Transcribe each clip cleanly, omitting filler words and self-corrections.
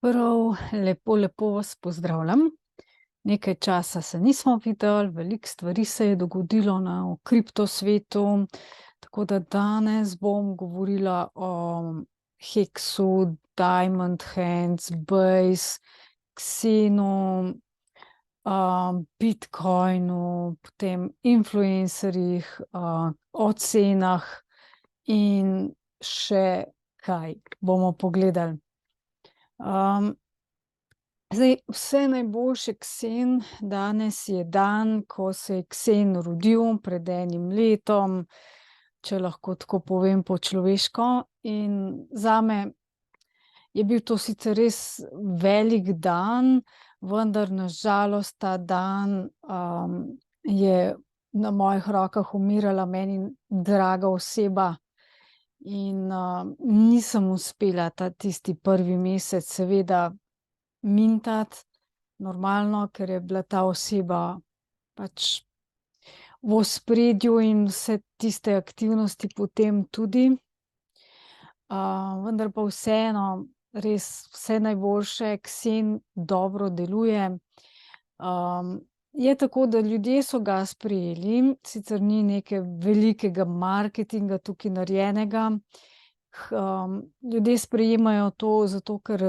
Prav lepo vas pozdravljam. Nekaj časa se nismo videli, veliko stvari se je dogodilo v kripto svetu, tako da danes bom govorila o Hexu, Diamond Hands, Base, Xenu, Bitcoinu, potem influencerjih, o cenah in še kaj bomo pogledali. Zdaj, vse najboljše Ksen, danes je dan, ko se je Ksen rodil pred enim letom, če lahko tako povem po človeško, in zame je bil to sicer res velik dan, vendar na žalost ta dan je na mojih rokah umirala meni draga oseba. In nisem uspela tisti prvi mesec seveda mintati normalno, ker je bila ta oseba pač v ospredju in vse tiste aktivnosti potem tudi. Vendar pa vseeno res vse najboljše, Ksen dobro deluje. Je tako, da ljudje so ga sprejeli, sicer ni neke velikega marketinga tukaj narejenega. Ljudje sprejemajo to zato, ker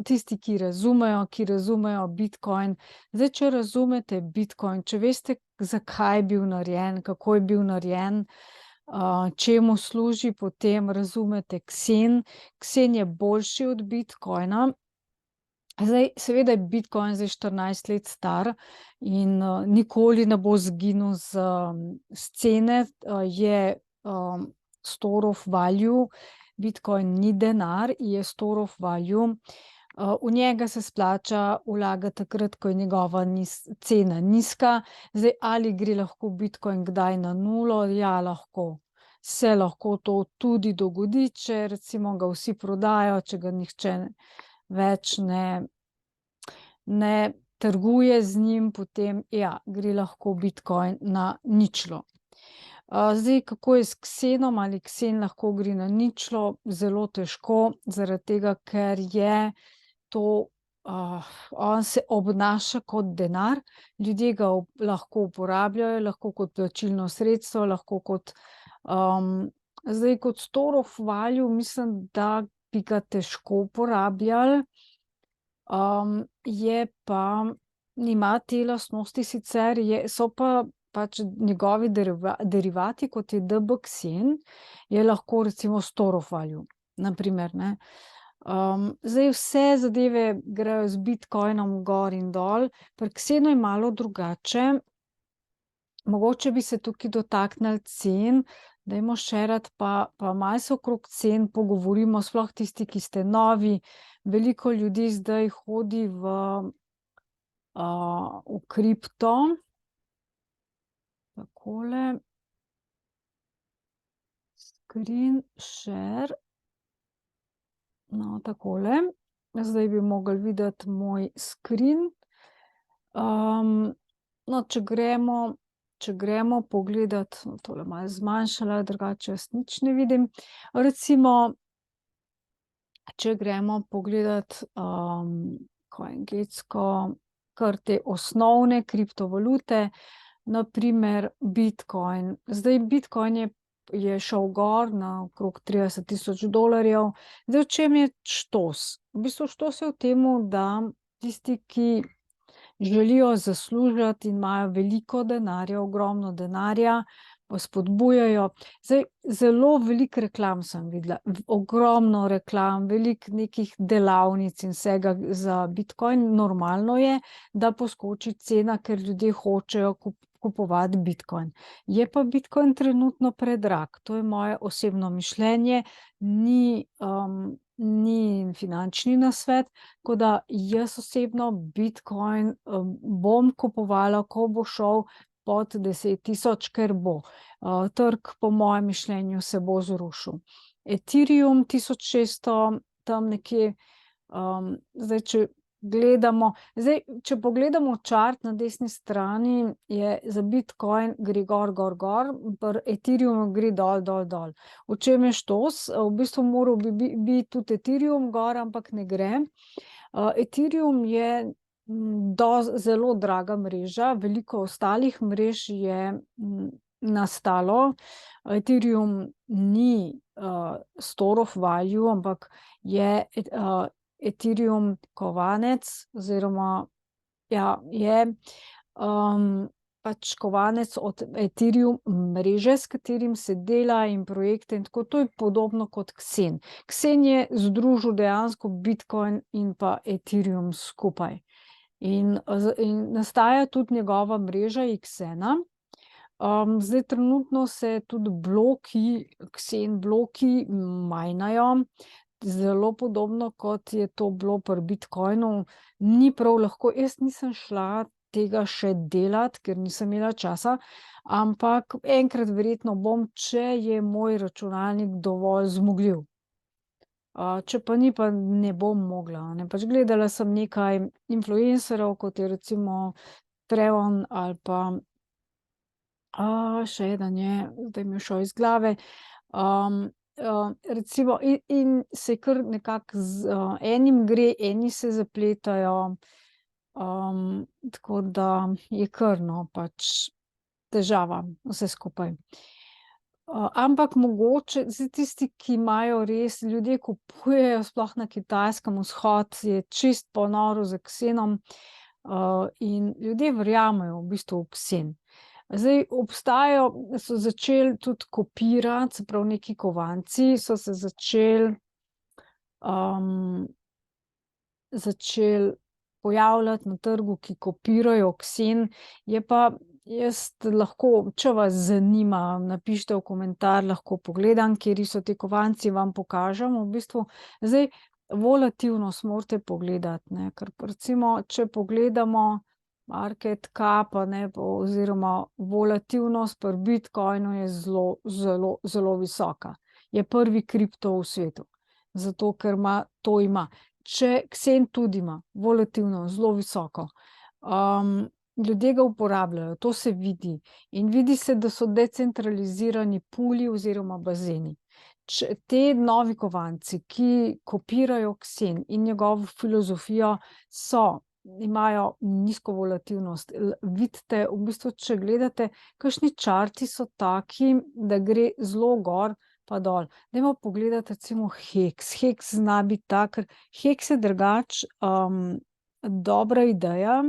tisti, ki razumejo Bitcoin. Zdaj, če razumete Bitcoin, če veste, zakaj je bil narejen, kako je bil narejen, čemu služi, potem razumete Ksen. Ksen je boljši od Bitcoina. Zdaj, seveda je Bitcoin zdaj 14 let star in nikoli ne bo zginil z cene, je store of value. Bitcoin ni denar, je store of value. V njega se splača vlagati takrat, ko je njegova cena nizka. Zdaj, ali gre lahko Bitcoin kdaj na nulo? Ja, lahko. Se lahko to tudi dogodi, če recimo ga vsi prodajo, če ga nihče več ne trguje z njim, potem ja, gre lahko Bitcoin na ničlo. Zdaj, kako je s Ksenom, ali Ksen lahko gre na ničlo? Zelo težko, zaradi tega, ker je to, on se obnaša kot denar, ljudje ga lahko uporabljajo, lahko kot plačilno sredstvo, lahko kot zdaj kot store of value, mislim, da bi ga težko uporabljali. Je pa, ima te lastnosti sicer, so pa pač njegovi derivati, kot je DB-Ksen, je lahko recimo store of value, na primer, ne. Zdaj vse zadeve grejo z Bitcoinom gor in dol, pri Ksenu je malo drugače. Mogoče bi se tukaj dotaknili cen, dajmo šerati pa malo se okrog cen pogovorimo, sploh tisti, ki ste novi. Veliko ljudi zdaj hodi v kripto. Takole. Screen share. No, takole. Zdaj bi mogli videti moj screen. No, če gremo pogledati, tole malo zmanjšala, drugače jaz nič ne vidim. Recimo, če gremo pogledati CoinGecko, kar te osnovne kriptovalute, na primer Bitcoin. Zdaj, Bitcoin je šel gor na okrog $30,000. Zdaj, v čem je štos? V bistvu štos je v tem, da tisti, ki želijo zaslužiti in imajo veliko denarja, ogromno denarja, pa spodbujajo. Zdaj, zelo veliko reklam sem videla, ogromno reklam, veliko nekih delavnic in vsega za Bitcoin. Normalno je, da poskoči cena, ker ljudje hočejo kupovati Bitcoin. Je pa Bitcoin trenutno predrag, to je moje osebno mišljenje, ni finančni nasvet, tako da jaz osebno Bitcoin bom kupovala, ko bo šel pod 10,000, ker bo. Trg, po mojem mišljenju, se bo zrušil. Ethereum 1600, tam nekje, zdaj, če pogledamo chart na desni strani, je za Bitcoin gre gor, pri Ethereumu gre dol. V čem je štos? V bistvu moral bi biti tudi Ethereum gor, ampak ne gre. Ethereum je zelo draga mreža, veliko ostalih mrež je nastalo. Ethereum ni store of value, ampak je Ethereum kovanec oziroma je pač kovanec od Ethereum mreže, s katerim se dela in projekte in tako. To je podobno kot Xen. Xen je združil dejansko Bitcoin in pa Ethereum skupaj. In nastaja tudi njegova mreža Xena. Zdaj trenutno se tudi Xen bloki majnajo, zelo podobno kot je to bilo pri Bitcoinu. Ni prav lahko, jaz nisem šla tega še delati, ker nisem imela časa, ampak enkrat verjetno bom, če je moj računalnik dovolj zmogljiv. Če pa ni, pa ne bom mogla, ne. Pač gledala sem nekaj influencerjev, kot je recimo Trevon ali pa še eden je, zdaj mi je šel iz glave. Recimo in se kar nekako enim gre, eni se zapletajo, tako da je kar, no, pač težava vse skupaj. Ampak mogoče zdaj tisti, ki imajo res, ljudje kupujejo, sploh na Kitajskem, vzhod je čist ponorel za Xenom, in ljudje verjamejo v bistvu v Xen. Zdaj obstajajo, so začeli tudi kopirati, se pravi neki kovanci so se začeli pojavljati na trgu, ki kopirajo Xen. Je pa, jaz lahko, če vas zanima, napišite v komentar, lahko pogledam, kateri so ti kovanci, vam pokažem v bistvu. Zdaj, volatilnost morate pogledati, ne, ker recimo, če pogledamo market cap, ne, oziroma volatilnost pri Bitcoinu je zelo, zelo, zelo visoka. Je prvi kripto v svetu, zato ker ima. Če Xen tudi ima volatilnost zelo visoko. Ljudje ga uporabljajo, to se vidi. In vidi se, da so decentralizirani puli oziroma bazeni. Te novi kovanci, ki kopirajo Xen in njegovo filozofijo, imajo nizko volatilnost. Vidite, v bistvu, če gledate, kakšni čarti so taki, da gre zelo gor pa dol. Dajmo pogledati recimo Hex. Hex zna biti tak, ker Hex je drugače dobra ideja,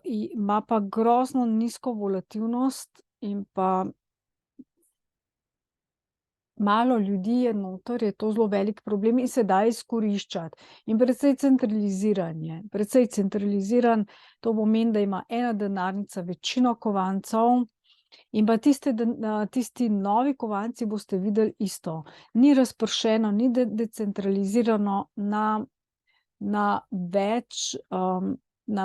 ima pa grozno nizko volatilnost in pa malo ljudi je noter, je to zelo velik problem in se da izkoriščati. In precej centraliziran je. Precej centraliziran, to pomeni, da ima ena denarnica večino kovancev in pa tisti novi kovanci boste videli isto. Ni razpršeno, ni decentralizirano na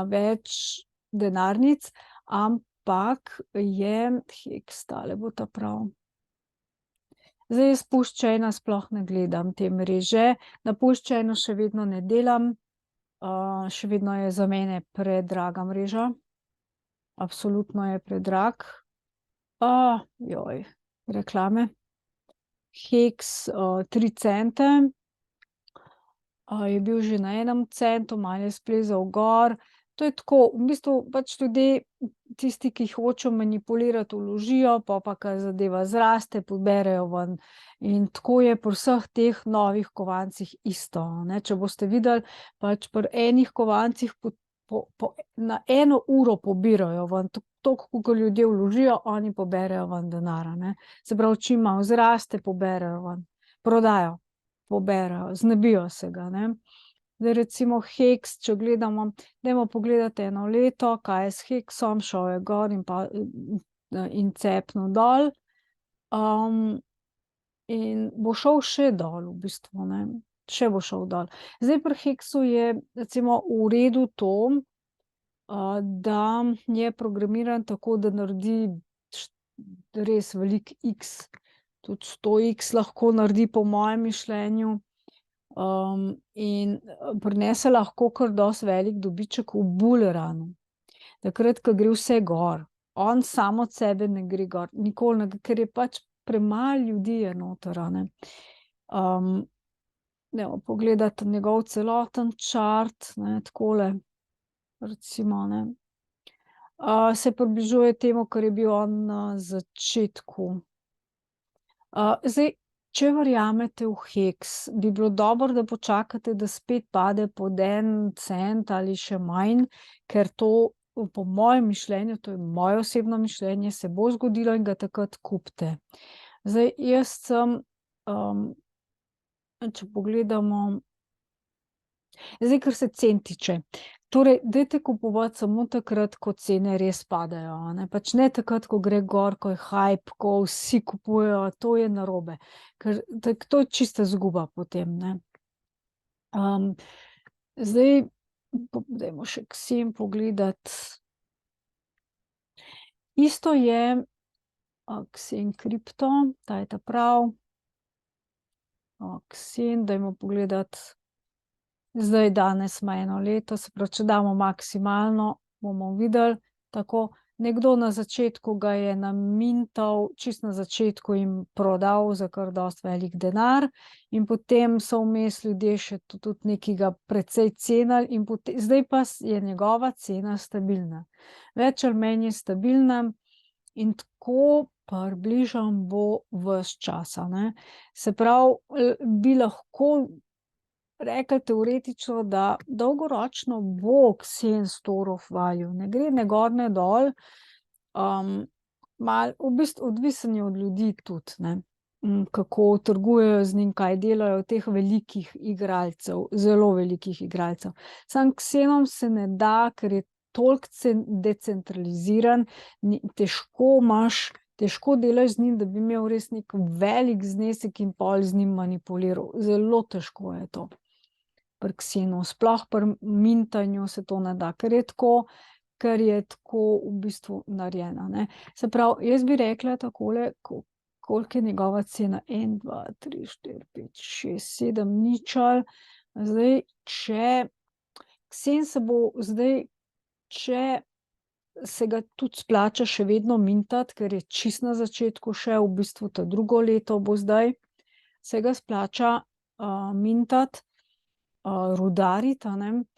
več denarnic, ampak je Hex, tale bo ta prav. Zdaj jaz puščajna sploh ne gledam te mreže, na puščajno še vedno ne delam, še vedno je za mene predraga mreža. Absolutno je predrag. Reklame. Hex 3 cente. Je bil že na 1 centu, malo je splezal gor. To je tako, v bistvu pač ljudje, tisti, ki hočejo manipulirati, vložijo, pa ko zadeva zraste, poberejo ven. In tako je pri vseh teh novih kovancih isto, ne. Če boste videli, pač pri enih kovancih na 1 uro pobirajo ven, toliko, kolikor ljudje vložijo, oni poberejo ven denar, a ne. Se pravi, čim malo zraste, poberejo ven. Prodajo, poberejo, znebijo se ga, ne. Zdaj recimo Hex, če gledamo, dajmo pogledati 1 leto, kaj je s Hexom, šel je gor in cepnil dol. In bo šel še dol v bistvu, ne. Še bo šel dol. Zdaj pri Hexu je recimo v redu to, da je programiran tako, da naredi res veliko X. Tudi 100X lahko naredi po mojem mišljenju. In prinese lahko kar dosti velik dobiček v bull runu. Takrat, ko gre vse gor. On sam od sebe ne gre gor, nikoli ne, ker je pač premalo ljudi je noter, a ne. dajmo pogledati njegov celoten čart, ne, takole, recimo, ne. Se približuje temu, kar je bil on na začetku. Zdaj, če verjamete v heks, bi bilo dobro, da počakate, da spet pade pod 1 cent ali še manj, ker to, po mojem mišljenju, to je moje osebno mišljenje, se bo zgodilo in ga takrat kupite. Zdaj, jaz sem, če pogledamo, zdaj, kar se cen tiče, torej, dajte kupovati samo takrat, ko cene res padajo, a ne, pač ne takrat, ko gre gor, ko je hype, ko vsi kupujejo, to je narobe, ker to je čista izguba potem, ne. Zdaj, dajmo še Xen pogledati. Isto je, Xen kripto, ta je ta prav. Xen, dajmo pogledati. Zdaj, danes ima 1 leto, se pravi, če damo maksimalno, bomo videli, tako, nekdo na začetku ga je namintal, čisto na začetku in prodal za kar dosti velik denar in potem so vmes ljudje še tudi nekaj ga precej cenili in zdaj pa je njegova cena stabilna. Več ali manj je stabilna in tako približno bo ves čas, a ne. Se pravi, bi lahko rekli teoretično, da dolgoročno bo Xen storil value, ne gre ne gor ne dol, malo, v bistvu odvisen je od ljudi tudi, ne, kako trgujejo z njim, kaj delajo od teh velikih igralcev, zelo velikih igralcev. Samo Xenom se ne da, ker je toliko decentraliziran, težko delaš z njim, da bi imel res neki velik znesek in pol z njim manipuliral, zelo težko je to pri Xenu, sploh pri mintanju se to ne da, ker je tako v bistvu narejeno, ne. Se pravi, jaz bi rekla takole, koliko je njegova cena, 1, 2, 3, 4, 5, 6, 7 ničel, zdaj, Xen se bo zdaj, če se ga tudi splača še vedno mintati, ker je čisto na začetku še, v bistvu to drugo leto bo zdaj, se ga splača mintati, rudariti, a ne,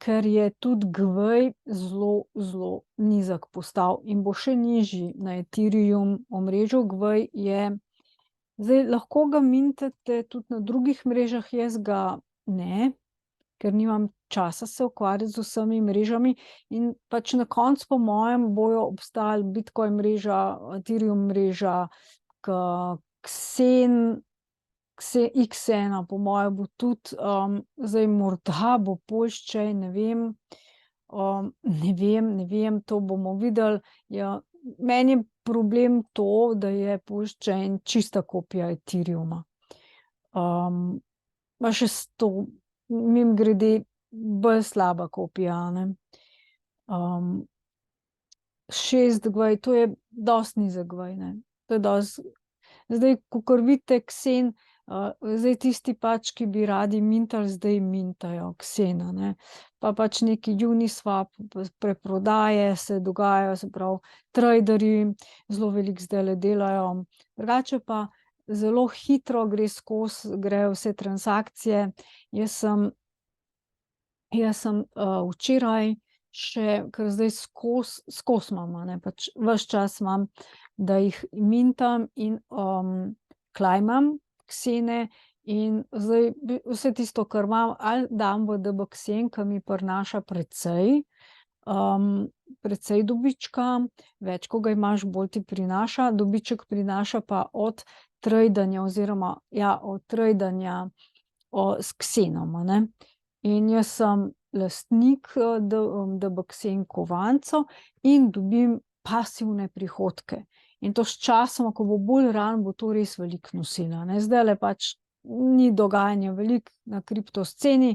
ker je tudi GVej zelo, zelo nizek postal in bo še nižji na Ethereum omrežju. GVej je, zdaj, lahko ga mintate tudi na drugih mrežah, jaz ga ne, ker nimam časa se ukvarjati z vsemi mrežami in pač na koncu, po mojem, bojo obstajali Bitcoin mreža, Ethereum mreža, Xen, X1, po moje bo tudi, zdaj morda bo Polščej, ne vem, ne vem, to bomo videli, ja, meni je problem to, da je Polščej čista kopija Ethereuma. Pa še mimogrede, bolj slaba kopija, a ne. 6 GVej, to je dosti nizek GVej, ne, to je dosti, zdaj, kakor vidite, Xen, zdaj tisti pač, ki bi radi mintali, zdaj mintajo Xena, ne, pa pač neki Uniswap, preprodaje se dogajajo, se pravi, traderji zelo veliko zdajle delajo, drugače pa zelo hitro gre skozi, grejo vse transakcije. Jaz sem včeraj še, ker zdaj skozi imam, a ne, pač ves čas imam, da jih mintam in claimam Xene in zdaj vse tisto, kar imam, ali dam v DBXen, ke mi prinaša precej dobička, več, ko ga imaš, bolj ti prinaša, dobiček prinaša pa od tradanja oziroma, ja, od tradanja s Xenom, a ne. In jaz sem lastnik DBXen kovancev in dobim pasivne prihodke. In to sčasoma, ko bo bolj realno, bo to res veliko nosilo, a ne, zdajle pač ni dogajanja veliko na kripto sceni,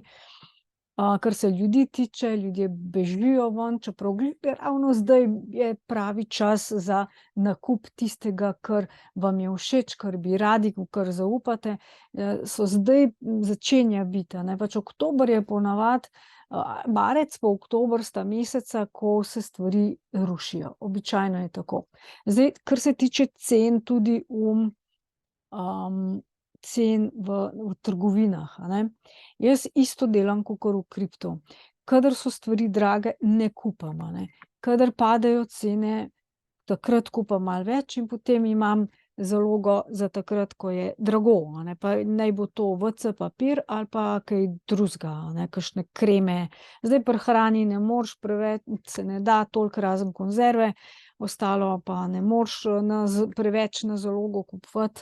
kar se ljudi tiče, ljudje bežijo ven, čeprav glih ravno zdaj je pravi čas za nakup tistega, kar vam je všeč, kar bi radi, v kar zaupate, zdaj začenja biti, a ne, pač oktober je ponavadi, marec pa oktober sta meseca, ko se stvari rušijo, običajno je tako. Zdaj, kar se tiče cen, tudi cen v trgovinah, a ne. Jaz isto delam kakor v kriptu. Kadar so stvari drage, ne kupim, a ne. Kadar padejo cene, takrat kupim malo več in potem imam zalogo za takrat, ko je drago, a ne, pa naj bo to WC papir ali pa kaj drugega, a ne, kakšne kreme. Zdaj pri hrani ne moreš preveč, se ne da toliko, razen konzerve, ostalo pa ne moreš preveč na zalogo kupovati.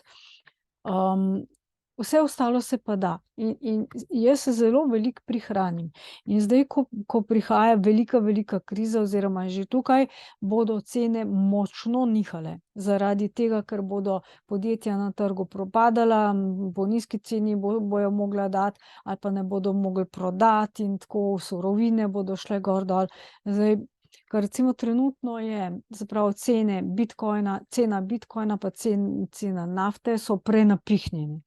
Vse ostalo se pa da. In jaz se zelo veliko prihranim. In zdaj, ko prihaja velika kriza oziroma je že tukaj, bodo cene močno nihale. Zaradi tega, ker bodo podjetja na trgu propadala, po nizki ceni bojo mogla dati ali pa ne bodo mogli prodati in tako surovine bodo šle gor dol. Zdaj, ker recimo trenutno je, se pravi, cena bitcoina pa cena nafte so prenapihnjene.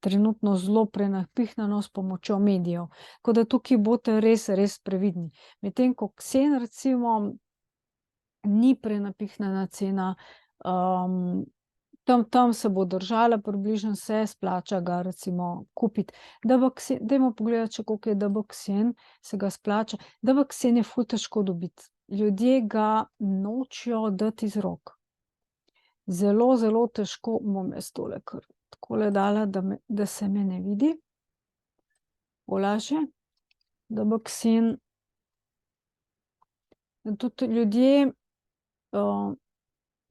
Trenutno zelo prenapihnjeno s pomočjo medijev. Tako da tukaj boste res previdni. Medtem ko ksen recimo ni prenapihnjena cena, tam se bo držala, približno se splača ga recimo kupiti. Dajmo pogledati še, koliko je DBXN, se ga splača. DBXN je ful težko dobiti. Ljudje ga nočejo dati iz rok. Zelo težko, bom jaz tole kar takole dala, da se me ne vidi. Olaže, DBXN. Tudi ljudje,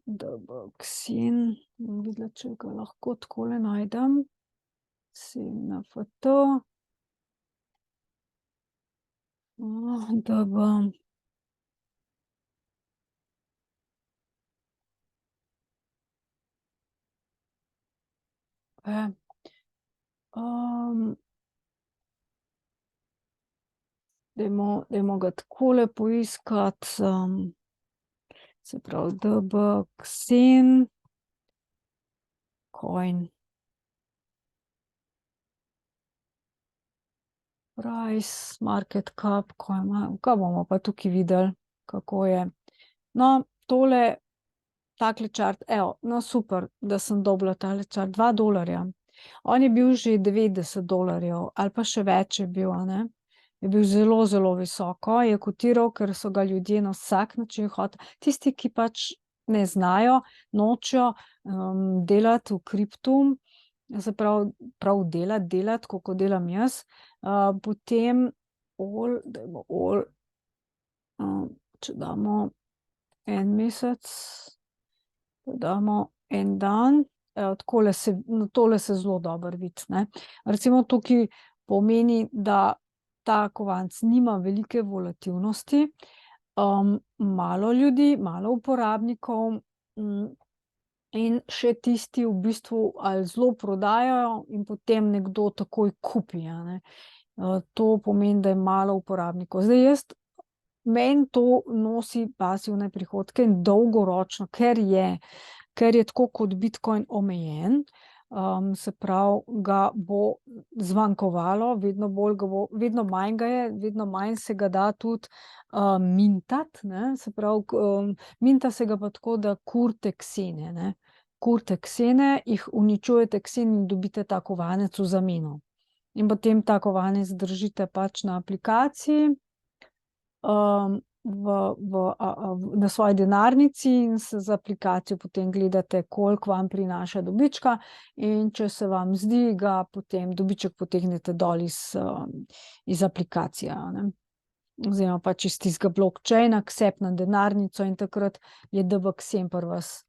DBXN, bom videla, če ga lahko takole najdem. NFT. Dajmo ga takole poiskati, se pravi DBXN coin. Price, market cap, kaj bomo pa tukaj videli, kako je. No, tole, takle čart, evo, no super, da sem dobila tale čart, $2. On je bil že $90 ali pa še več je bil, a ne. Je bil zelo visoko, je kotiral, ker so ga ljudje na vsak način hoteli. Tisti, ki pač ne znajo, nočejo delati v kriptu, se prav delati, kot delam jaz, potem če damo en mesec, damo en dan, tole se zelo dobro vidi, ne. Recimo tukaj pomeni, da ta kovanec nima velike volatilnosti, malo ljudi, malo uporabnikov, in še tisti v bistvu ali zelo prodajajo in potem nekdo takoj kupi, a ne. To pomeni, da je malo uporabnikov. Zdaj meni to nosi pasivne prihodke in dolgoročno, ker je tako kot bitcoin omejen, se pravi, ga bo zmanjkovalo, vedno manj ga je, vedno manj se ga da tudi mintati, ne, se pravi, minta se ga pa tako, da kurite ksene, ne. Kurite ksene, jih uničujete ksen in dobite ta kovanec v zameno. In potem ta kovanec držite pač na aplikaciji, na svoji denarnici in z aplikacijo potem gledate, koliko vam prinaša dobička, in če se vam zdi, ga potem dobiček potegnete dol iz aplikacije, a ne. Oziroma pač iz tistega blockchaina, ksep na denarnico in takrat je DBXN pri vas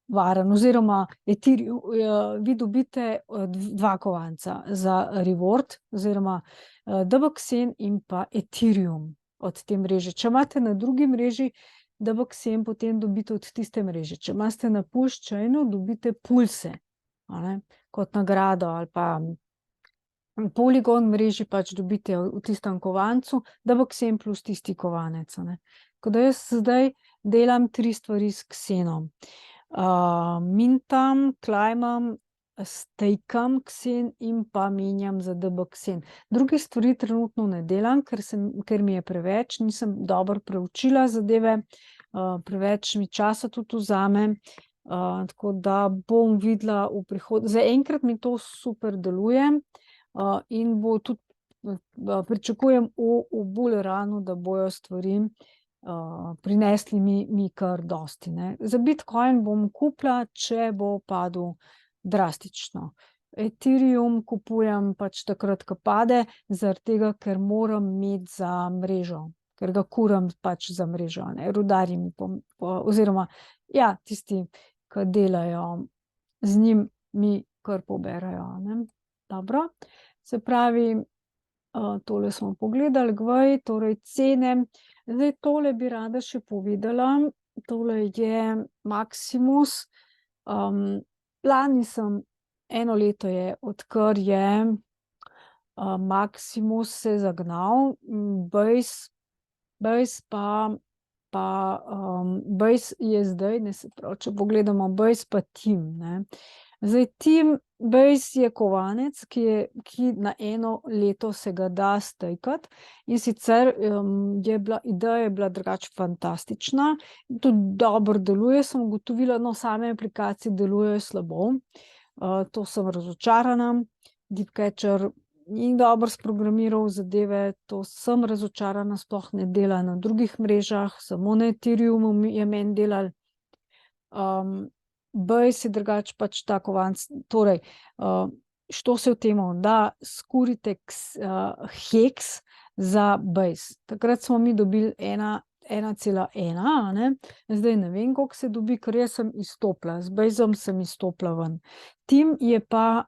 varen, oziroma vi dobite dva kovanca za reward, oziroma DBXN in pa Ethereum od te mreže. Če imate na drugi mreži DBXN, potem dobite od tiste mreže. Če imate na Pulse-chainu, dobite pulse, a ne, kot nagrado, ali pa Polygon mreži pač dobite v tistem kovancu DBXN plus tisti kovanec, a ne. Tako da jaz zdaj delam 3 stvari s ksenom. Mintam, claimam, stakam ksen in pa menjam za DBXN. Druge stvari trenutno ne delam, ker mi je preveč, nisem dobro preučila zadeve, preveč mi časa tudi vzame. tako da bom videla v prihodnje. Zaenkrat mi to super deluje, in bo tudi, pričakujem v bulleranu, da bojo stvari prinesli mi kar dosti, ne. Za Bitcoin bom kupila, če bo padel drastično. Ethereum kupujem pač takrat, ko pade, zaradi tega, ker moram imeti za mrežo, ker ga kuram pač za mrežo, ne, rudarji mi oziroma, ja, tisti, ki delajo z njim, mi kar poberajo, ne. Dobro, se pravi, tole smo pogledali, torej cene. Zdaj tole bi rada še povedala, tole je Maximus. Lani sem, eno leto je, odkar je Maximus se zagnal, Base pa Base je zdaj, ne, se pravi, če pogledamo Base pa TIM, ne. Zdaj TIM, Base je kovanec, ki na eno leto se ga da stakati, in sicer ideja je bila drugače fantastična, tudi dobro deluje, sem ugotovila, no, same aplikacije delujejo slabo. To sem razočarana, DeepCatcher ni dobro sprogramiral zadeve, to sem razočarana, sploh ne dela na drugih mrežah, samo na Ethereumu je meni delal. Base je drugače pač ta kovanec, torej, što se v tem, da skurite heks za Base. Takrat smo mi dobili 1,1, a ne, zdaj ne vem, koliko se dobi, ker jaz sem izstopila, z Baseom sem izstopila ven. TIM je pa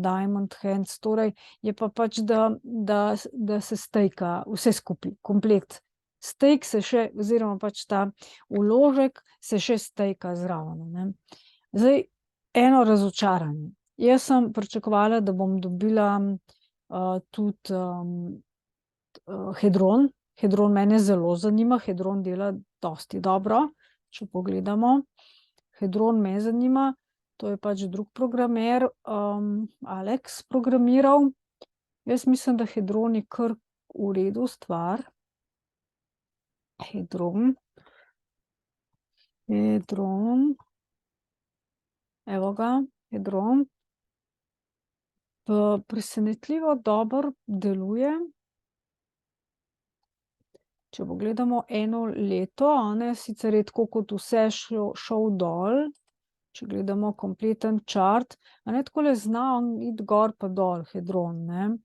Diamond Hands, torej je pa pač, da se stejka vse skupaj, komplet. Stake se še, oziroma pač ta vložek se še stejka zraven, ne. Zdaj, eno razočaranje. Jaz sem pričakovala, da bom dobila tudi Hedron. Hedron mene zelo zanima, Hedron dela dosti dobro, če pogledamo. Hedron me zanima, to je pač drug programer, Alex programiral. Jaz mislim, da Hedron je kar v redu stvar. Hedron, evo ga, Hedron. Presenetljivo dobro deluje. Če pogledamo eno leto, a ne, sicer je tako kot vse šel dol, če gledamo kompleten chart, a ne, takole zna on iti gor pa dol, Hedron, ne.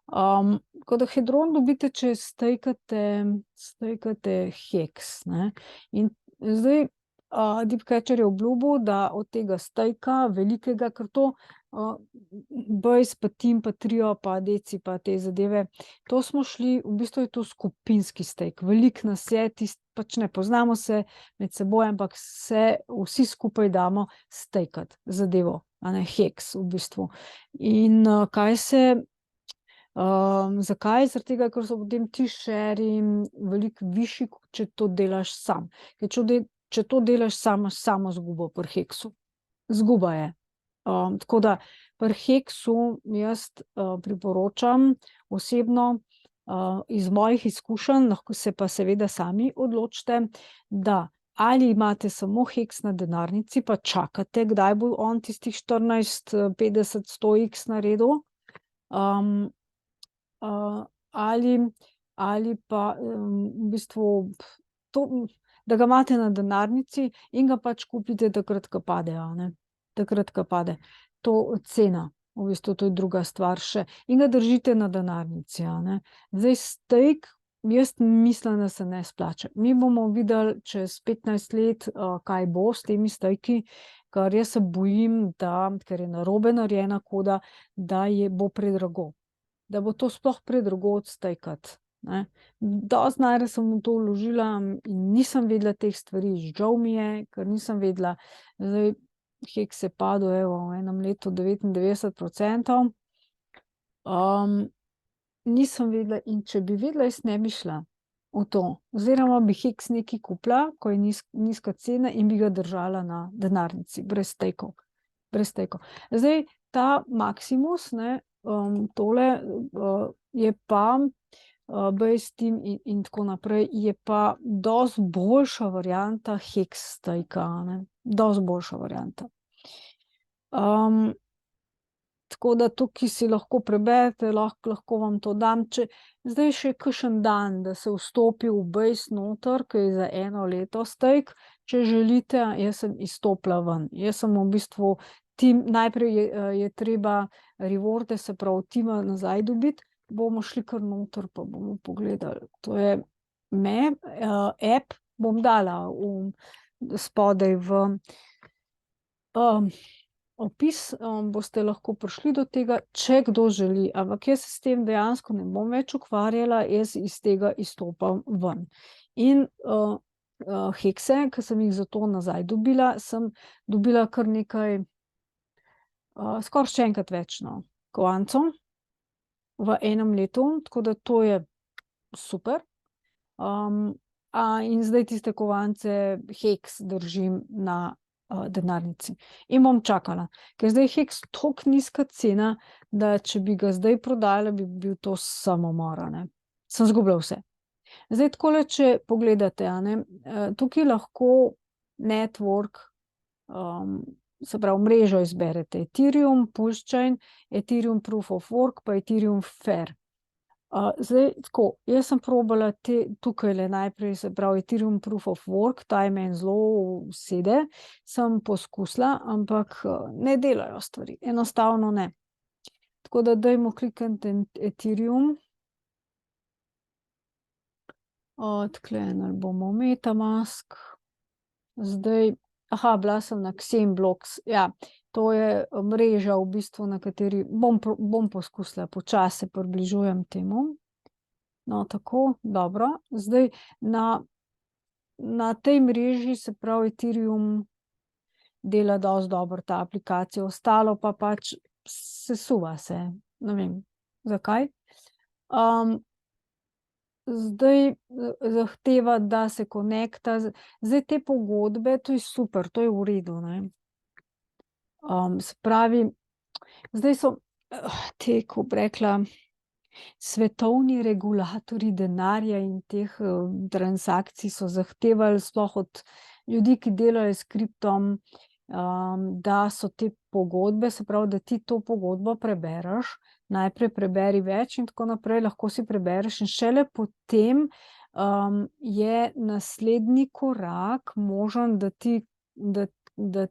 Tako da Hedron dobite, če stejkate heks, ne. In zdaj DeepCatcher je obljubil, da od tega stejka velikega, ker to Base pa TIM pa Trio pa Deci pa te zadeve, to smo šli, v bistvu je to skupinski stejk, veliko nas je, pač ne poznamo se med seboj, ampak se vsi skupaj damo stejkati zadevo, a ne, heks v bistvu. In kaj se, zakaj? Zaradi tega, ker so potem ti šeri veliko višji, kot če to delaš sam. Ker če to delaš sam, imaš samo izgubo pri heksu. Izguba je. Tako da pri heksu jaz priporočam osebno, iz mojih izkušenj, lahko se pa seveda sami odločite, da ali imate samo heks na denarnici, pa čakate, kdaj bo on tistih 14, 50, 100x naredil, ali pa v bistvu to, da ga imate na denarnici in ga pač kupite takrat, ko pade, a ne. Takrat, ko pade. To cena, v bistvu to je druga stvar še. In ga držite na denarnici, a ne. Zdaj stake, jaz mislim, da se ne splača. Mi bomo videli čez 15 let, kaj bo s temi stejki, ker jaz se bojim, da, ker je narobe narejena koda, da bo predrago. Da bo to sploh predrago odstejkati, ne. Dosti denarja sem v to vložila in nisem vedela teh stvari, žal mi je, ker nisem vedela. Zdaj, heks je padel, evo, v enem letu 99%. Nisem vedela, in če bi vedela, jaz ne bi šla v to. Oziroma bi heks nekaj kupila, ko je nizka cena, in bi ga držala na denarnici, brez stejkov. Brez stejkov. Zdaj, ta Maximus, ne, tole je pa base team in tako naprej, je pa dosti boljša varianta Hex stejka, ne. Dosti boljša varianta. Tako da tukaj si lahko preberete, lahko vam to dam. Zdaj še kakšen dan, da se vstopi v base noter, ki je za 1 leto stejk, če želite, jaz sem izstopila ven. Jaz sem v bistvu najprej je treba rewarde, se pravi tima nazaj dobiti, bomo šli kar noter, pa bomo pogledali. To je app, bom dala spodaj v opis, boste lahko prišli do tega, če kdo želi, ampak jaz se s tem dejansko ne bom več ukvarjala, jaz iz tega izstopam ven. In hekse, ki sem jih zato nazaj dobila, sem dobila kar nekaj, skoraj še enkrat več, no, kovancev v 1 letu, tako da to je super. In zdaj tiste kovance heks držim na denarnici. In bom čakala, ker zdaj heks toliko nizka cena, da če bi ga zdaj prodala, bi bil to samomor, a ne. Sem izgubila vse. Zdaj takole, če pogledate, a ne, tukaj lahko network, se pravi mrežo izberete. Ethereum, Pulsechain, Ethereum Proof of Work, pa Ethereum Fair. Zdaj tako, jaz sem probala tukajle najprej, se pravi Ethereum Proof of Work, ta je meni zelo sede, sem poskusila, ampak ne delajo stvari, enostavno ne. Tako da dajmo klikniti Ethereum. Odklenili bomo MetaMask. Zdaj, bila sem na Xenblocks, ja. To je mreža v bistvu, na kateri bom poskusila, počasi se približujem temu. No, tako, dobro. Zdaj, na tej mreži, se pravi Ethereum, dela dosti dobro ta aplikacija, ostalo pa pač sesuva se, ne vem, zakaj. Zdaj zahteva, da se konekta, zdaj te pogodbe, to je super, to je v redu, ne. Se pravi, zdaj so ko bi rekla, svetovni regulatorji denarja in teh transakcij so zahtevali sploh od ljudi, ki delajo s kriptom, da so te pogodbe, se pravi, da ti to pogodbo prebereš, najprej preberi več in tako naprej, lahko si prebereš in šele potem je naslednji korak možen, da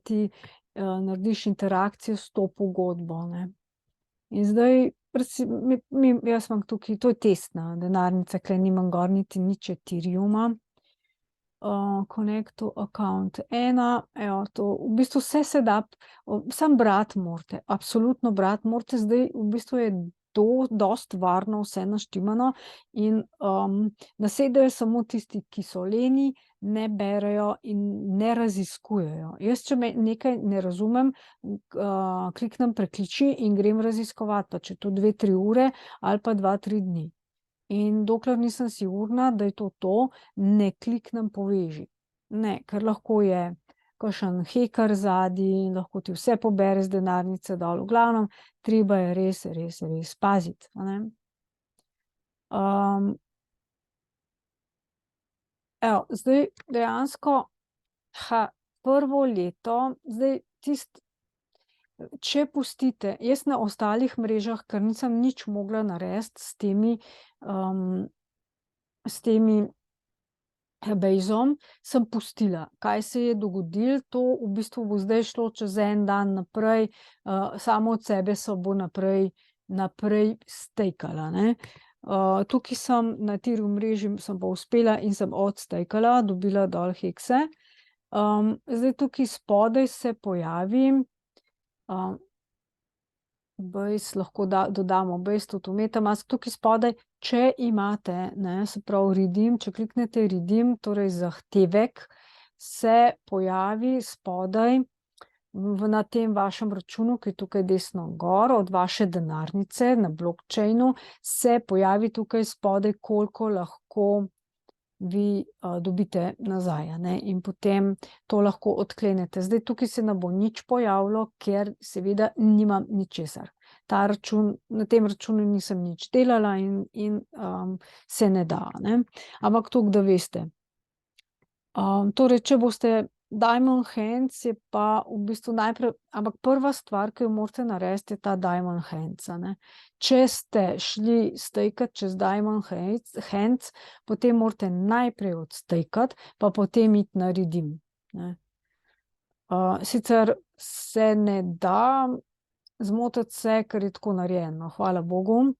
ti narediš interakcijo s to pogodbo, ne. In zdaj, jaz imam tukaj, to je testna denarnica, tule nimam gor niti nič Ethereuma. Connect to account 1, evo, to v bistvu vse se da, samo brati morate, absolutno brati morate, zdaj v bistvu je dosti varno vse naštimano in nasedajo samo tisti, ki so leni, ne berejo in ne raziskujejo. Jaz, če nekaj ne razumem, kliknem prekliči in grem raziskovati, pa če to 2-3 ure ali pa 2-3 dni. In dokler nisem sigurna, da je to, ne kliknem poveži. Ne, ker lahko je kakšen heker zadaj, lahko ti vse pobere z denarnice dol, v glavnem, treba je res paziti, a ne. Evo, zdaj dejansko, prvo leto, zdaj če pustite, jaz na ostalih mrežah, ker nisem nič mogla narediti s temi baseom, sem pustila. Kaj se je dogodilo, to v bistvu bo zdaj šlo čez en dan naprej, samo od sebe se bo naprej stejkala, ne. Tukaj sem na Ethereum mreži, sem pa uspela in sem odstejkala, dobila dol hekse. Zdaj tukaj spodaj se pojavi base, lahko dodamo base tudi v MetaMask, tukaj spodaj, če imate, ne, se pravi redeem, če kliknete redeem, torej zahtevek, se pojavi spodaj na tem vašem računu, ki je tukaj desno gor, od vaše denarnice na blockchainu, se pojavi tukaj spodaj, koliko lahko vi dobite nazaj, a ne, in potem to lahko odklenete. Zdaj tukaj se ne bo nič pojavilo, ker seveda nimam ničesar. na tem računu nisem nič delala in se ne da, ne. Ampak toliko, da veste. Torej, če boste Diamond Hands, je pa v bistvu najprej, ampak prva stvar, ki jo morate narediti, je ta Diamond Hands, a ne. Če ste šli stejkat čez Diamond Hands, potem morate najprej odstejkati, pa potem iti na redeem, ne. Sicer se ne da zmotiti se, ker je tako narejeno, hvala bogu.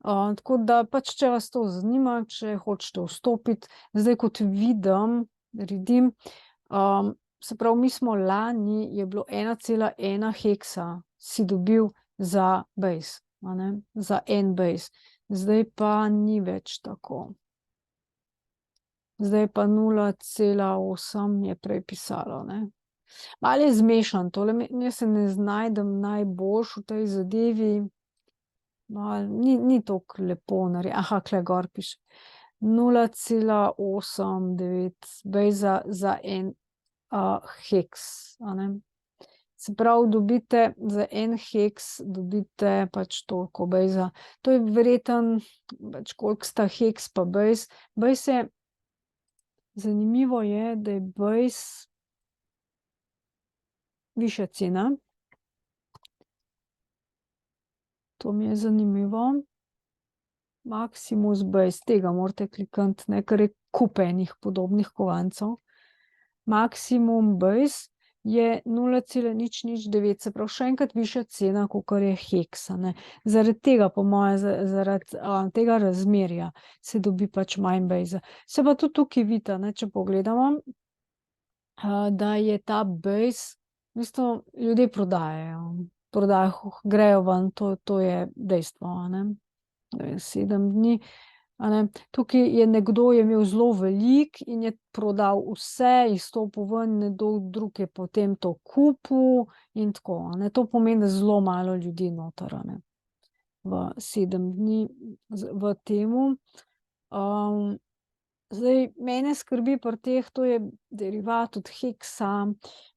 Tako da pač, če vas to zanima, če hočete vstopiti, zdaj kot vidim, redeem, se pravi, mi smo lani, je bilo 1,1 heksa si dobil za base, a ne, za en base. Zdaj pa ni več tako. Zdaj pa 0,8 je prej pisalo, ne. Malo je zmešan tole, jaz se ne znajdem najboljše v tej zadevi. Ni toliko lepo aha, tule gor piše. 0,89 bejza za en heks, a ne. Se pravi, dobite za en heks, dobite pač toliko bejza. To je verjetno, pač koliko sta heks pa bejz. Bejz je, zanimivo je, da je bejz višja cena. To mi je zanimivo. Maximus base, tega morate klikniti, ne, ker je kup enih podobnih kovancev. Maximum base je 0,009, se pravi še enkrat višja cena, kakor je heks, a ne. Zaradi tega, po moje, zaradi tega razmerja se dobi pač manj base. Se pa tudi tukaj vidi, a ne, če pogledamo, da je ta base, v bistvu ljudje prodajajo, grejo ven, to je dejstvo, a ne. 7 dni, a ne. Tukaj je nekdo imel zelo veliko in je prodal vse, izstopil ven, nekdo drug je potem to kupil in tako, a ne. To pomeni, da zelo malo ljudi noter, a ne, v 7 dni v temu. Zdaj, mene skrbi pri teh, to je derivat od heksa,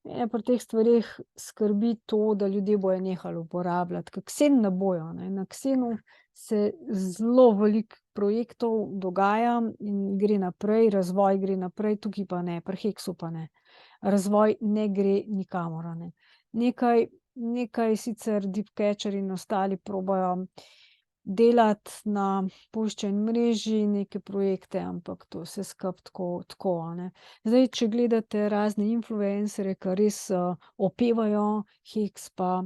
mene pri teh stvareh skrbi to, da ljudje bojo nehali uporabljati, ker Xen ne bojo, ne. Na Xenu se zelo veliko projektov dogaja in gre naprej, razvoj gre naprej, tukaj pa ne, pri heksu pa ne. Razvoj ne gre nikamor, a ne. Nekaj sicer Deepcatcher in ostali probajo delati na puščani mreži neke projekte, ampak to vse skupaj tako, a ne. Zdaj, če gledate razne influencerje, ki res opevajo heks pa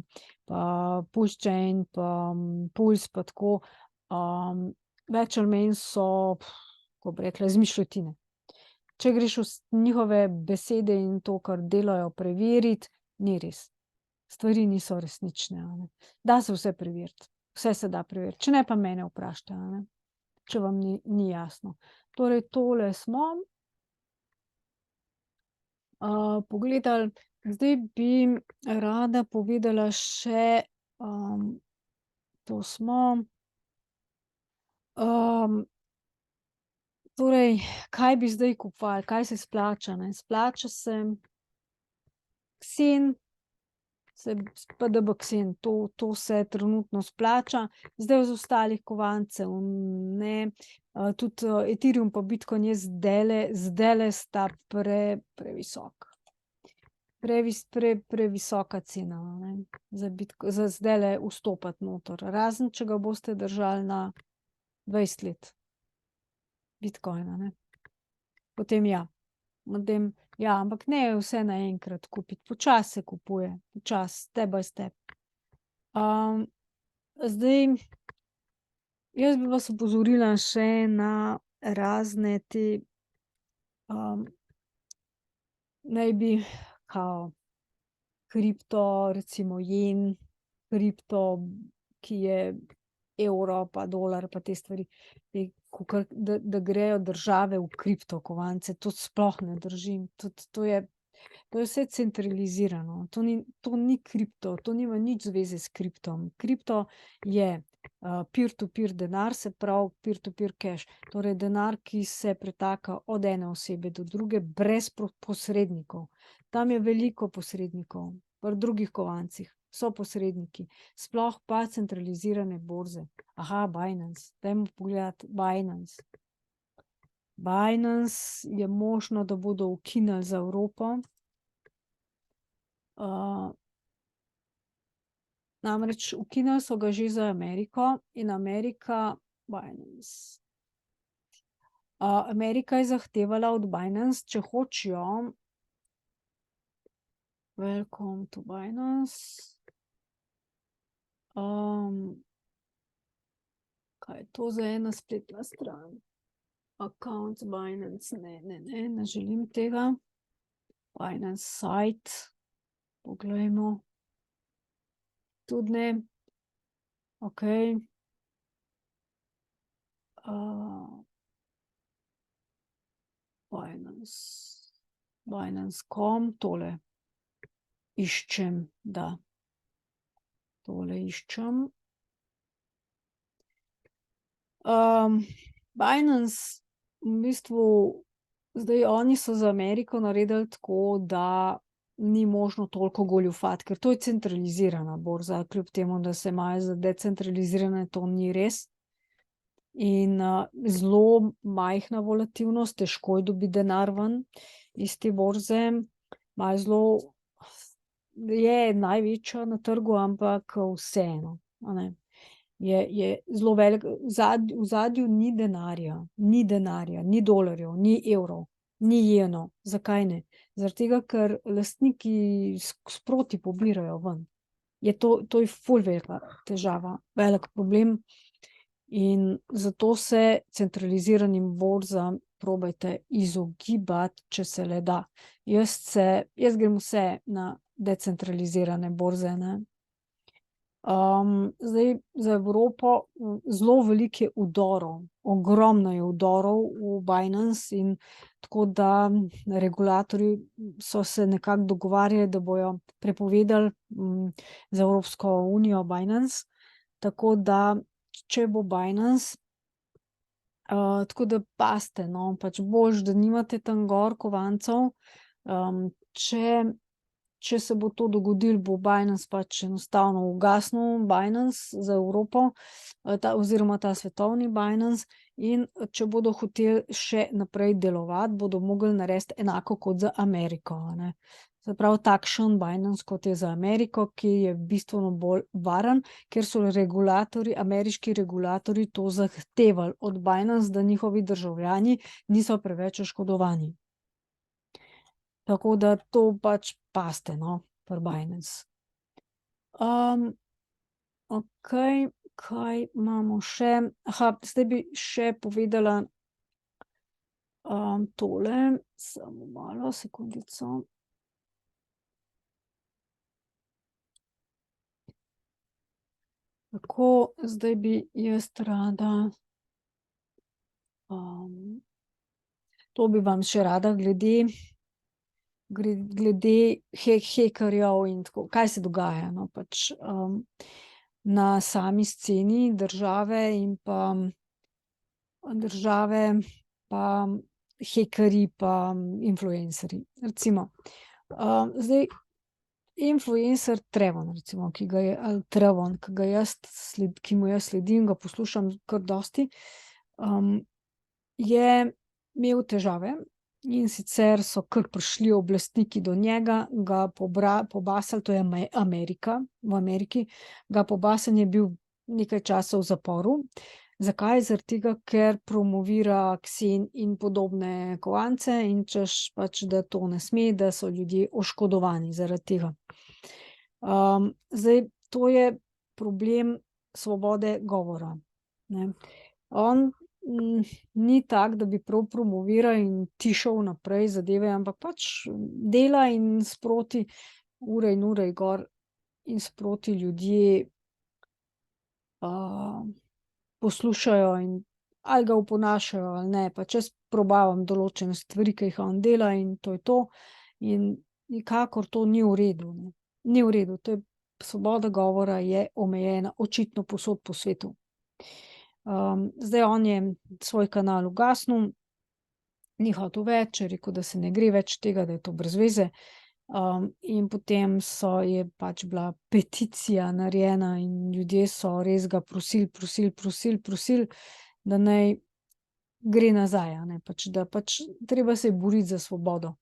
pushchain pa Pulse pa tako, več ali manj so, kako bi rekla, izmišljotine. Če greš v njihove besede in to, kar delajo, preveriti, ni res. Stvari niso resnične, a ne. Da se vse preveriti. Vse se da preveriti, če ne pa mene vprašajte, a ne, če vam ni jasno. Torej, tole smo pogledali, zdaj bi rada povedala še, to smo, torej, kaj bi zdaj kupovali, kaj se splača, ne, splača se Xen, PDB Xen, to se trenutno splača, zdaj iz ostalih kovancev ne, tudi Ethereum pa Bitcoin je zdajle sta previsok. Previsoka cena, a ne, za zdajle vstopati noter, razen če ga boste držali na 20 let. Bitcoin, a ne. Potem ja. Potem, ja, ampak ne vse naenkrat kupiti, počasi se kupuje, počasi, step by step. Zdaj, jaz bi vas opozorila še na razne te, naj bi kao kripto, recimo jen, kripto, ki je evro pa dolar pa te stvari, kakor da grejo države v kripto kovance, to sploh ne drži, tudi to je vse centralizirano, to ni kripto, to nima nič zveze s kriptom. Kripto je peer-to-peer denar, se pravi peer-to-peer cash, torej denar, ki se pretaka od ene osebe do druge brez posrednikov. Tam je veliko posrednikov pri drugih kovancih. so posredniki, sploh pa centralizirane borze. Aha, Binance, dajmo pogledati Binance. Binance je možno, da bodo ukinili za Evropo. Namreč ukinili so ga že za Ameriko in Amerika, Binance. Amerika je zahtevala od Binance, če hočejo, welcome to Binance. Kaj je to za ena spletna stran? Accounts Binance, ne želim tega. Binance site, poglejmo. Tudi ne. Ok. Binance.com, tole iščem, da. Tole iščem. Binance, v bistvu, zdaj oni so za Ameriko naredili tako, da ni možno toliko goljufati, ker to je centralizirana borza, kljub temu, da se imajo za decentralizirane, to ni res. In zelo majhna volatilnost, težko je dobiti denar ven iz te borze, imajo zelo, je največja na trgu, ampak vseeno, a ne. Je zelo velik, v ozadju ni denarja, ni dolarjev, ni evrov, ni jenov. Zakaj ne? Zaradi tega, ker lastniki sproti pobirajo ven. To je ful velika težava, velik problem in zato se centraliziranim borzam probajte izogibati, če se le da. Jaz grem vse na decentralizirane borze, ne. Zdaj za Evropo zelo veliko je vdorov, ogromno je vdorov v Binance in tako da regulatorji so se nekako dogovarjali, da bojo prepovedali za Evropsko unijo Binance, tako da če bo Binance, tako da pazite, no, pač boljše, da nimate tam gor kovancev, če se bo to dogodilo, bo Binance pač enostavno ugasnil Binance za Evropo, oziroma ta svetovni Binance, in če bodo hoteli še naprej delovati, bodo mogli narediti enako kot za Ameriko, a ne. Se pravi, takšen Binance, kot je za Ameriko, ki je bistveno bolj varen, ker so ameriški regulatorji to zahtevali od Binance, da njihovi državljani niso preveč oškodovani. Tako da to pač pazite, no, pri Binance. Ok, kaj imamo še? Aha, zdaj bi še povedala tole, samo malo, sekundico. Tako, zdaj bi jaz rada, to bi vam še rada glede hekerjev in tako, kaj se dogaja, no, pač na sami sceni države in pa hekerji pa influencerji. Recimo, zdaj influencer Trevon, recimo, ki mu jaz sledim, ga poslušam kar dosti, je imel težave. In sicer so kar prišli oblastniki do njega, ga pobasali, to je Amerika, v Ameriki, ga pobasali, je bil nekaj časa v zaporu. Zakaj? Zaradi tega, ker promovira ksen in podobne kovance in češ pač, da to ne sme, da so ljudje oškodovani zaradi tega. Zdaj, to je problem svobode govora, ne. On ni tak, da bi prav promoviral in tišal naprej zadeve, ampak pač dela in sproti ure in ure gor in sproti ljudje poslušajo in ali ga oponašajo ali ne, pač jaz probavam določene stvari, ki jih on dela, in to je to. In nikakor to ni v redu, ne. Ni v redu, to je svoboda govora je omejena očitno povsod po svetu. Zdaj on je svoj kanal ugasnil, ni hotel več, je rekel, da se ne gre več tega, da je to brez veze. In potem je pač bila peticija narejena in ljudje so res ga prosili, da naj gre nazaj, a ne, pač da pač treba se je boriti za svobodo.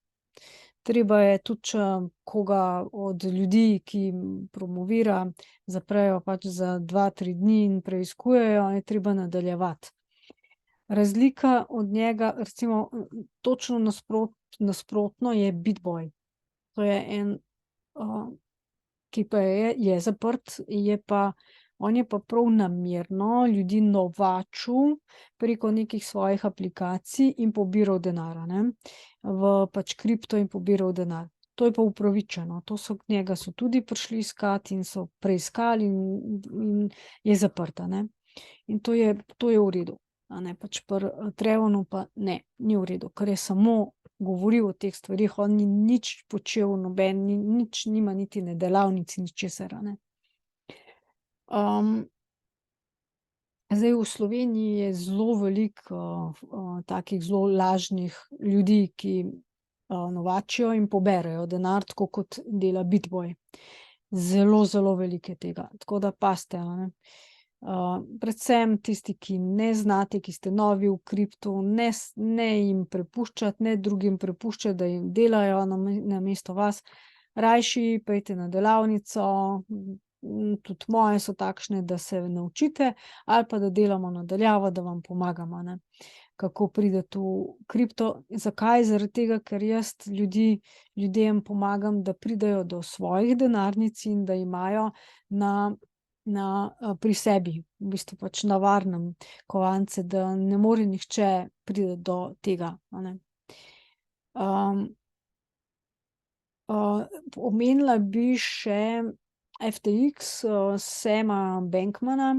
Treba je tudi, koga od ljudi, ki promovira, zaprejo pač za 2, 3 dni in preiskujejo, je treba nadaljevati. Razlika od njega, recimo, točno nasprotno je Bitboy. To je en, ki pa je zaprt, on je pa prav namerno ljudi novačil preko nekih svojih aplikacij in pobiral denar, a ne, v pač kripto in pobiral denar. To je pa upravičeno, njega so tudi prišli iskat in so preiskali in je zaprt, a ne. In to je v redu, a ne, pač pri Trevonu pa ne, ni v redu, ker je samo govoril o teh stvareh, on ni nič počel, noben nič nima niti ne delavnic, ničesar, a ne. Zdaj v Sloveniji je zelo veliko, takih zelo lažnih ljudi, ki, novačijo in poberejo denar, tako kot dela Bitboy. Zelo, zelo veliko je tega, tako da pazite, a ne. Predvsem tisti, ki ne znate, ki ste novi v kriptu, ne jim prepuščati, ne drugim prepuščati, da jim delajo namesto vas. Rajši pojdite na delavnico, tudi moje so takšne, da se naučite, ali pa da delamo na daljavo, da vam pomagam, a ne, kako priti v kripto. Zakaj? Zaradi tega, ker jaz ljudem pomagam, da pridejo do svojih denarnic in da imajo pri sebi, v bistvu pač na varnem kovance, da ne more nihče priti do tega, a ne. Omenila bi še FTX, Sama Bankmana.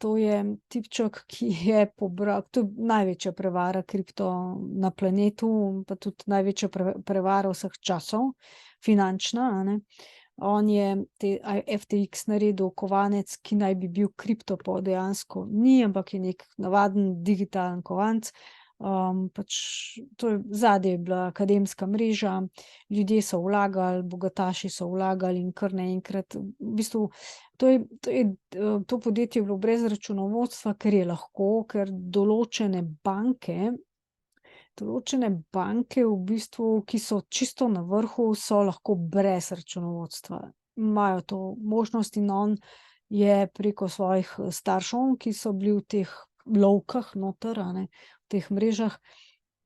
To je tipček, ki je pobral, to je največja prevara kripto na planetu, pa tudi največja prevara vseh časov, finančna, a ne. On je FTX naredil kovanec, ki naj bi bil kripto, pa dejansko ni, ampak je neki navaden digitalen kovanec. Pač to zadaj je bila akademska mreža, ljudje so vlagali, bogataši so vlagali in kar naenkrat, v bistvu to podjetje je bilo brez računovodstva, ker je lahko, ker določene banke v bistvu, ki so čisto na vrhu, so lahko brez računovodstva. Imajo to možnost in on je preko svojih staršev, ki so bili v teh lovkah noter, a ne, v teh mrežah,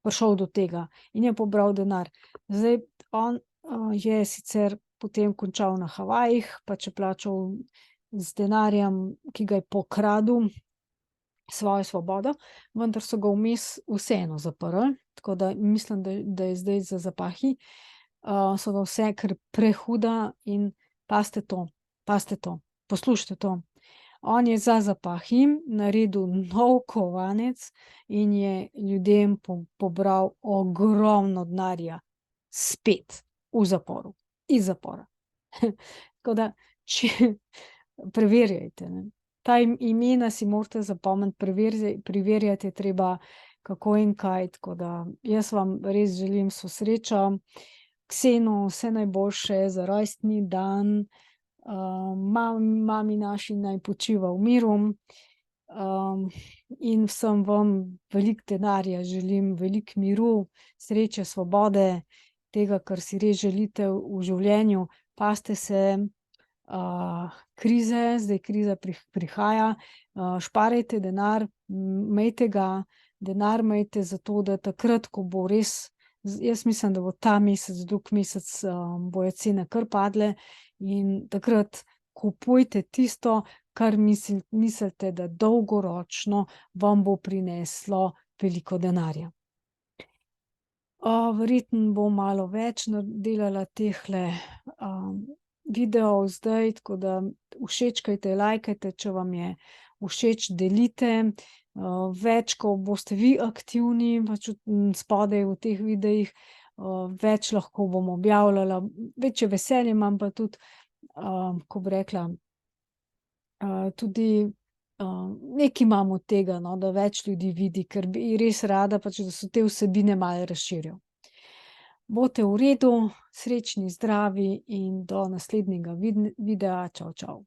prišel do tega in je pobral denar. Zdaj on, je sicer potem končal na Havajih, pač je plačal z denarjem, ki ga je pokradel, svojo svobodo, vendar so ga vmes vseeno zaprli, tako da mislim, da je zdaj za zapahi. So ga vse, ker prehuda in pazite to, poslušajte to. On je za zapahi naredil nov kovanec in je ljudem pobral ogromno denarja. Spet v zaporu, iz zapora. Tako da, preverjajte, ne. Ta imena si morate zapomniti, preverjati je treba, kako in kaj, tako da jaz vam res želim vso srečo. Kseno vse najboljše za rojstni dan, mami naši naj počiva v miru, in vsem vam veliko denarja želim, veliko miru, sreče, svobode, tega, kar si res želite v življenju. Pazite se, krize, zdaj kriza prihaja, šparajte denar, imejte ga, denar imejte zato, da takrat, ko bo res, jaz mislim, da bo ta mesec, drug mesec, bojo cene kar padle in takrat kupujte tisto, kar mislite, da dolgoročno vam bo prineslo veliko denarja. Verjetno bom malo več delala tehle, videov zdaj, tako da všečkajte, lajkajte, če vam je všeč, delite. Več, ko boste vi aktivni, pač spodaj v teh videih, več lahko bom objavljala, večje veselje imam pa tudi, ko bi rekla, tudi, nekaj imam od tega, no, da več ljudi vidi, ker bi res rada pač, da se te vsebine malo razširijo. Bote v redu, srečni, zdravi in do naslednjega videa. Čau, čau.